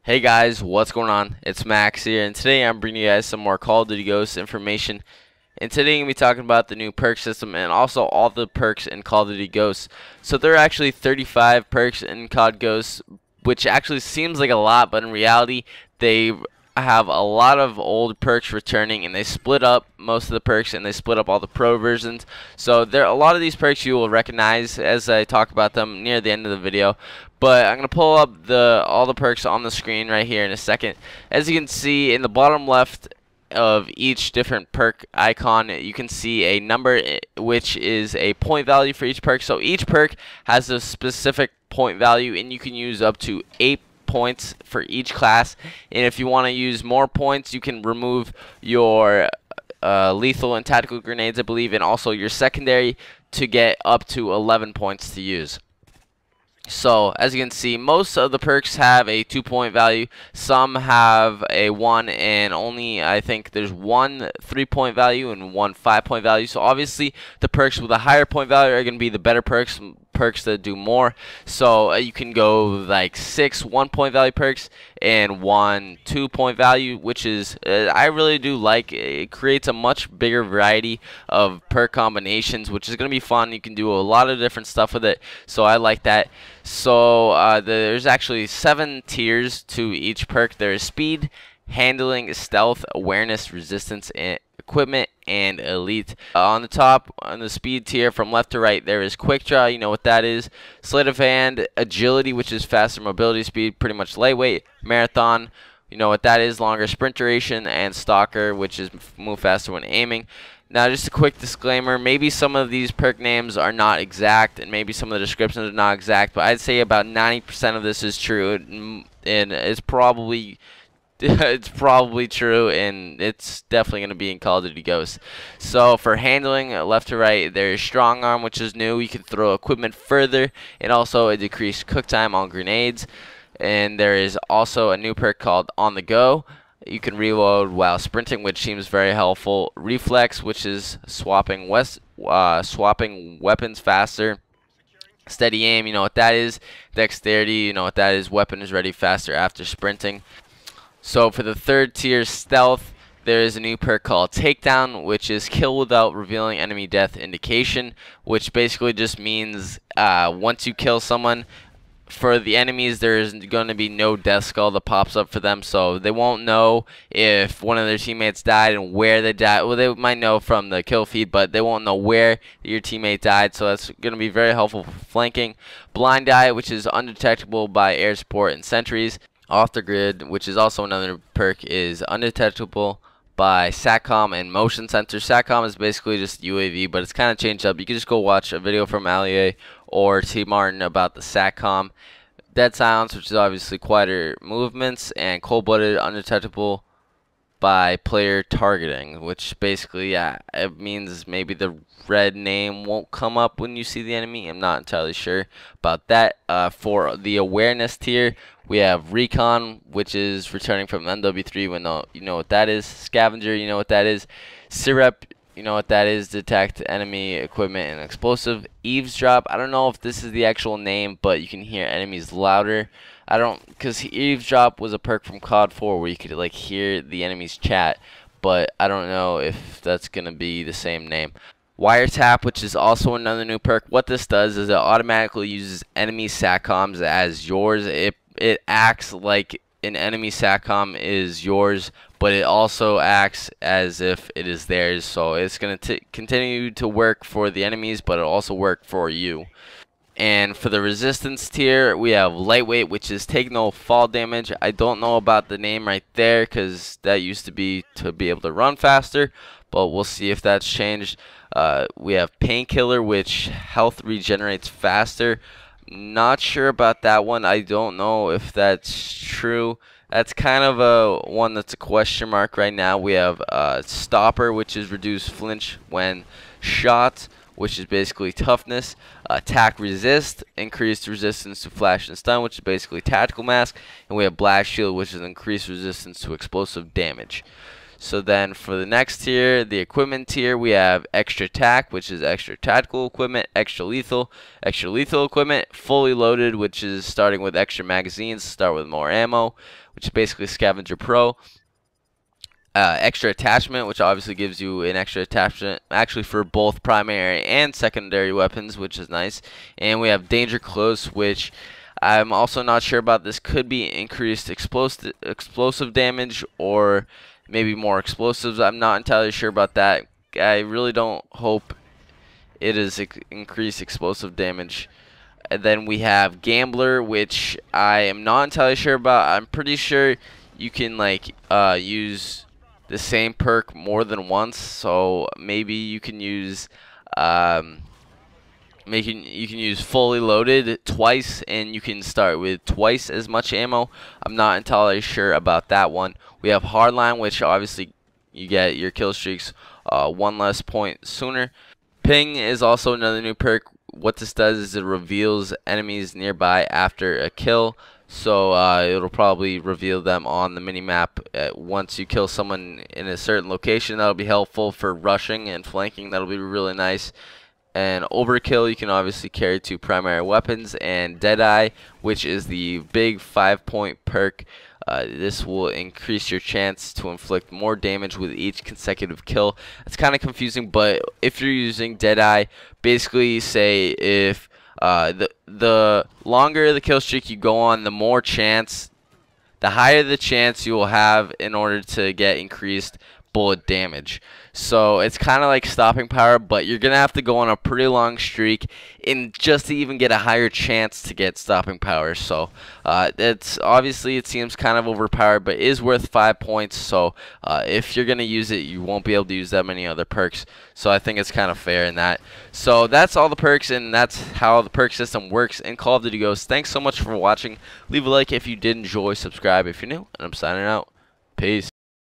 Hey guys, what's going on? It's Max here, and today I'm bringing you guys some more Call of Duty Ghosts information. And today I'm going to be talking about the new perk system and also all the perks in Call of Duty Ghosts. So there are actually 35 perks in COD Ghosts, which actually seems like a lot, but in reality they have a lot of old perks returning, and they split up most of the perks and they split up all the pro versions. So there are a lot of these perks you will recognize as I talk about them near the end of the video. But I'm going to pull up all the perks on the screen right here in a second. As you can see in the bottom left of each different perk icon, you can see a number which is a point value for each perk. So each perk has a specific point value, and you can use up to 8 points for each class. And if you want to use more points, you can remove your lethal and tactical grenades, I believe, and also your secondary to get up to 11 points to use. So as you can see, most of the perks have a 2-point value. Some have a 1, and only I think there's one 3-point value and one 5-point value. So obviously the perks with a higher point value are going to be the better perks that do more. So you can go like 6 1-point value perks and 1 2-point value, which is I really do like. It creates a much bigger variety of perk combinations, which is going to be fun. You can do a lot of different stuff with it, so I like that. So there's actually 7 tiers to each perk. There is speed, handling, stealth, awareness, resistance, and equipment, and elite. On the top, on the speed tier from left to right, there is quick draw. You know what that is. Sleight of hand, agility, which is faster mobility speed, pretty much lightweight. Marathon, you know what that is, longer sprint duration. And stalker, which is move faster when aiming. Now, just a quick disclaimer, maybe some of these perk names are not exact, and maybe some of the descriptions are not exact, but I'd say about 90% of this is true, and it's probably true, and it's definitely going to be in Call of Duty Ghosts. So for handling, left to right, there's strong arm, which is new. You can throw equipment further, and also a decreased cook time on grenades. And there is also a new perk called On the Go. You can reload while sprinting, which seems very helpful. Reflex, which is swapping weapons faster. Steady aim, you know what that is. Dexterity, you know what that is. Weapon is ready faster after sprinting. So for the third tier, stealth, there is a new perk called Takedown, which is kill without revealing enemy death indication, which basically just means once you kill someone, for the enemies, there's going to be no death skull that pops up for them, so they won't know if one of their teammates died and where they died. Well, they might know from the kill feed, but they won't know where your teammate died, so that's going to be very helpful for flanking. Blind Eye, which is undetectable by air support and sentries. Off the grid, which is also another perk, is undetectable by SATCOM and motion sensor. SATCOM is basically just UAV, but it's kind of changed up. You can just go watch a video from Allier or T. Martin about the SATCOM. Dead silence, which is obviously quieter movements, and cold-blooded, undetectable by player targeting, which basically, yeah, it means maybe the red name won't come up when you see the enemy. I'm not entirely sure about that. For the awareness tier, we have Recon, which is returning from MW3. You know what that is. Scavenger, you know what that is. Syrup, you know what that is. Detect enemy equipment and explosive. Eavesdrop, I don't know if this is the actual name, but you can hear enemies louder. Because Eavesdrop was a perk from COD 4 where you could like hear the enemy's chat, but I don't know if that's gonna be the same name. Wiretap, which is also another new perk. What this does is it automatically uses enemy SATCOMs as yours. It acts like an enemy SATCOM is yours, but it also acts as if it is theirs. So it's going to continue to work for the enemies, but it'll also work for you. And for the resistance tier, we have lightweight, which is take no fall damage. I don't know about the name right there, because that used to be able to run faster, but we'll see if that's changed. We have painkiller, which health regenerates faster. Not sure about that one. I don't know if that's true. That's kind of a one that's a question mark right now. We have stopper, which is reduced flinch when shot, which is basically toughness. Attack resist, increased resistance to flash and stun, which is basically tactical mask. And we have black shield, which is increased resistance to explosive damage. So then for the next tier, the equipment tier, we have extra attack, which is extra tactical equipment, extra lethal equipment, fully loaded, which is starting with extra magazines, start with more ammo, which is basically scavenger pro. Extra attachment, which obviously gives you an extra attachment actually for both primary and secondary weapons, which is nice. And we have danger close, which I'm also not sure about. This could be increased explosive damage or maybe more explosives. I'm not entirely sure about that. I really don't hope it is increased explosive damage. And then we have Gambler, which I am not entirely sure about. I'm pretty sure you can like use the same perk more than once, so maybe you can use fully loaded twice, and you can start with twice as much ammo. I'm not entirely sure about that one. We have Hardline, which obviously you get your kill streaks one less point sooner. Ping is also another new perk. What this does is it reveals enemies nearby after a kill. So it'll probably reveal them on the minimap once you kill someone in a certain location. That'll be helpful for rushing and flanking. That'll be really nice. And overkill, you can obviously carry 2 primary weapons. And Deadeye, which is the big 5-point perk. This will increase your chance to inflict more damage with each consecutive kill. It's kind of confusing, but if you're using Deadeye, basically say if the longer the kill streak you go on, the higher the chance you will have in order to get increased bullet damage. So it's kind of like stopping power, but you're gonna have to go on a pretty long streak in just to even get a higher chance to get stopping power. So it's obviously, it seems kind of overpowered, but is worth 5 points. So if you're gonna use it, you won't be able to use that many other perks. So I think it's kind of fair in that. So that's all the perks, and that's how the perk system works in Call of Duty Ghosts. Thanks so much for watching. Leave a like if you did enjoy, subscribe if you're new, and I'm signing out. Peace.